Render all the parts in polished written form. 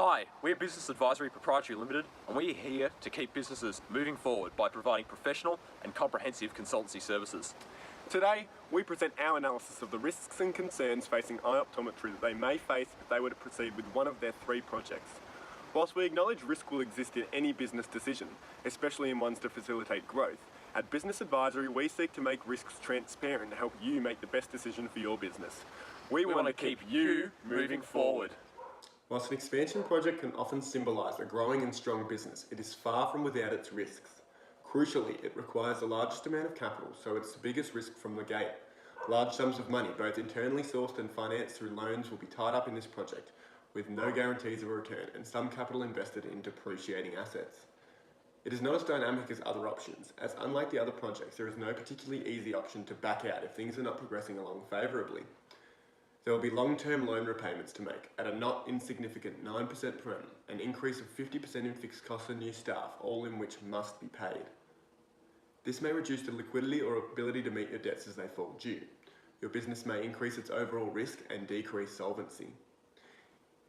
Hi, we're Business Advisory Proprietary Limited, and we're here to keep businesses moving forward by providing professional and comprehensive consultancy services. Today, we present our analysis of the risks and concerns facing i-Optometry that they may face if they were to proceed with one of their 3 projects. Whilst we acknowledge risk will exist in any business decision, especially in ones to facilitate growth, at Business Advisory we seek to make risks transparent to help you make the best decision for your business. We want to keep you moving forward. Whilst an expansion project can often symbolise a growing and strong business, it is far from without its risks. Crucially, it requires the largest amount of capital, so it's the biggest risk from the gate. Large sums of money, both internally sourced and financed through loans, will be tied up in this project, with no guarantees of a return and some capital invested in depreciating assets. It is not as dynamic as other options, as unlike the other projects, there is no particularly easy option to back out if things are not progressing along favourably. There will be long-term loan repayments to make at a not insignificant 9% per annum, an increase of 50% in fixed costs and new staff, all in which must be paid. This may reduce the liquidity or ability to meet your debts as they fall due. Your business may increase its overall risk and decrease solvency.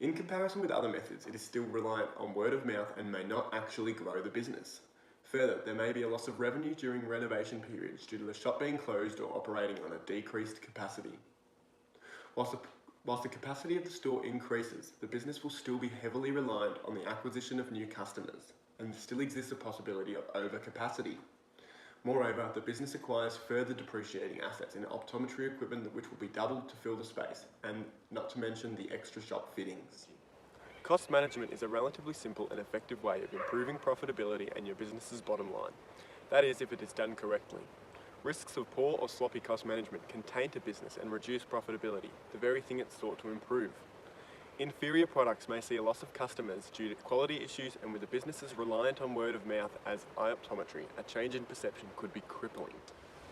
In comparison with other methods, it is still reliant on word of mouth and may not actually grow the business. Further, there may be a loss of revenue during renovation periods due to the shop being closed or operating on a decreased capacity. Whilst the capacity of the store increases, the business will still be heavily reliant on the acquisition of new customers, and still exists a possibility of overcapacity. Moreover, the business acquires further depreciating assets in optometry equipment which will be doubled to fill the space, and not to mention the extra shop fittings. Cost management is a relatively simple and effective way of improving profitability and your business's bottom line. That is, if it is done correctly. Risks of poor or sloppy cost management can taint a business and reduce profitability, the very thing it's sought to improve. Inferior products may see a loss of customers due to quality issues, and with the businesses reliant on word of mouth as i-Optometry, a change in perception could be crippling.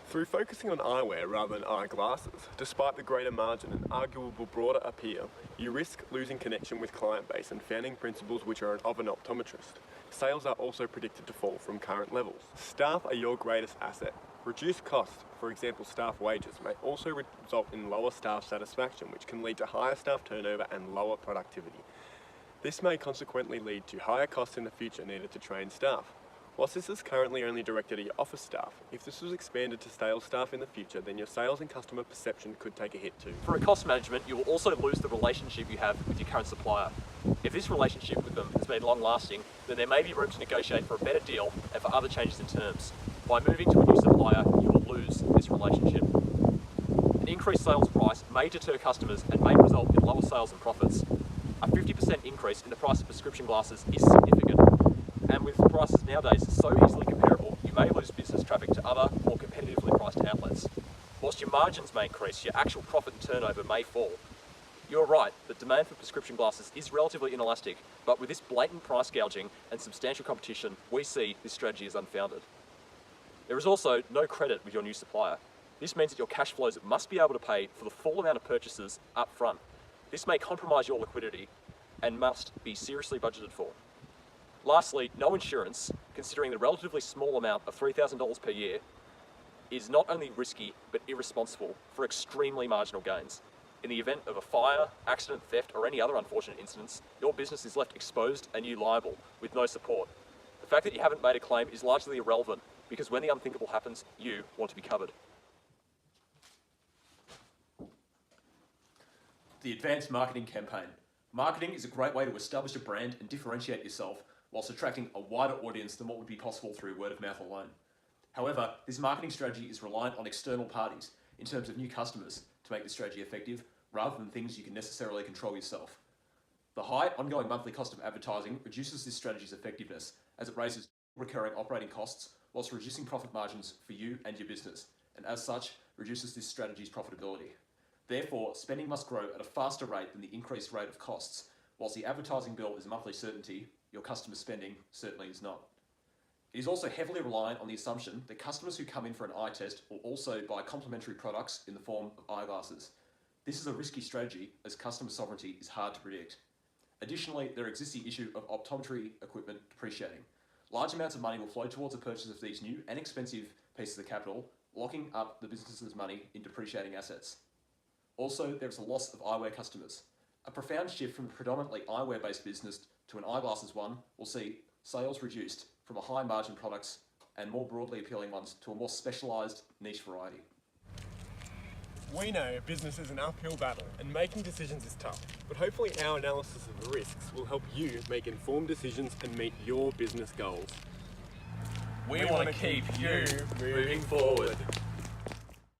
Through focusing on eyewear rather than eyeglasses, despite the greater margin and arguable broader appeal, you risk losing connection with client base and founding principles which are of an optometrist. Sales are also predicted to fall from current levels. Staff are your greatest asset. Reduced costs, for example staff wages, may also result in lower staff satisfaction, which can lead to higher staff turnover and lower productivity. This may consequently lead to higher costs in the future needed to train staff. Whilst this is currently only directed at your office staff, if this was expanded to sales staff in the future, then your sales and customer perception could take a hit too. For a cost management, you will also lose the relationship you have with your current supplier. If this relationship with them has been long-lasting, then there may be room to negotiate for a better deal and for other changes in terms. By moving to a new supplier, you will lose this relationship. An increased sales price may deter customers and may result in lower sales and profits. A 50% increase in the price of prescription glasses is significant, and with prices nowadays so easily comparable, you may lose business traffic to other, more competitively priced outlets. Whilst your margins may increase, your actual profit and turnover may fall. You're right that demand for prescription glasses is relatively inelastic, but with this blatant price gouging and substantial competition, we see this strategy is unfounded. There is also no credit with your new supplier. This means that your cash flows must be able to pay for the full amount of purchases up front. This may compromise your liquidity and must be seriously budgeted for. Lastly, no insurance, considering the relatively small amount of $3,000 per year, is not only risky but irresponsible for extremely marginal gains. In the event of a fire, accident, theft, or any other unfortunate incidents, your business is left exposed and you liable with no support. The fact that you haven't made a claim is largely irrelevant, because when the unthinkable happens, you want to be covered. The Advanced Marketing Campaign. Marketing is a great way to establish a brand and differentiate yourself whilst attracting a wider audience than what would be possible through word of mouth alone. However, this marketing strategy is reliant on external parties in terms of new customers to make this strategy effective, rather than things you can necessarily control yourself. The high ongoing monthly cost of advertising reduces this strategy's effectiveness, as it raises recurring operating costs whilst reducing profit margins for you and your business, and as such, reduces this strategy's profitability. Therefore, spending must grow at a faster rate than the increased rate of costs. Whilst the advertising bill is a monthly certainty, your customer spending certainly is not. It is also heavily reliant on the assumption that customers who come in for an eye test will also buy complementary products in the form of eyeglasses. This is a risky strategy, as customer sovereignty is hard to predict. Additionally, there exists the issue of optometry equipment depreciating. Large amounts of money will flow towards the purchase of these new and expensive pieces of capital, locking up the business's money in depreciating assets. Also, there is a loss of eyewear customers. A profound shift from a predominantly eyewear-based business to an eyeglasses one will see sales reduced from a high margin products and more broadly appealing ones to a more specialised niche variety. We know business is an uphill battle and making decisions is tough, but hopefully our analysis of the risks will help you make informed decisions and meet your business goals. We want to keep you moving forward.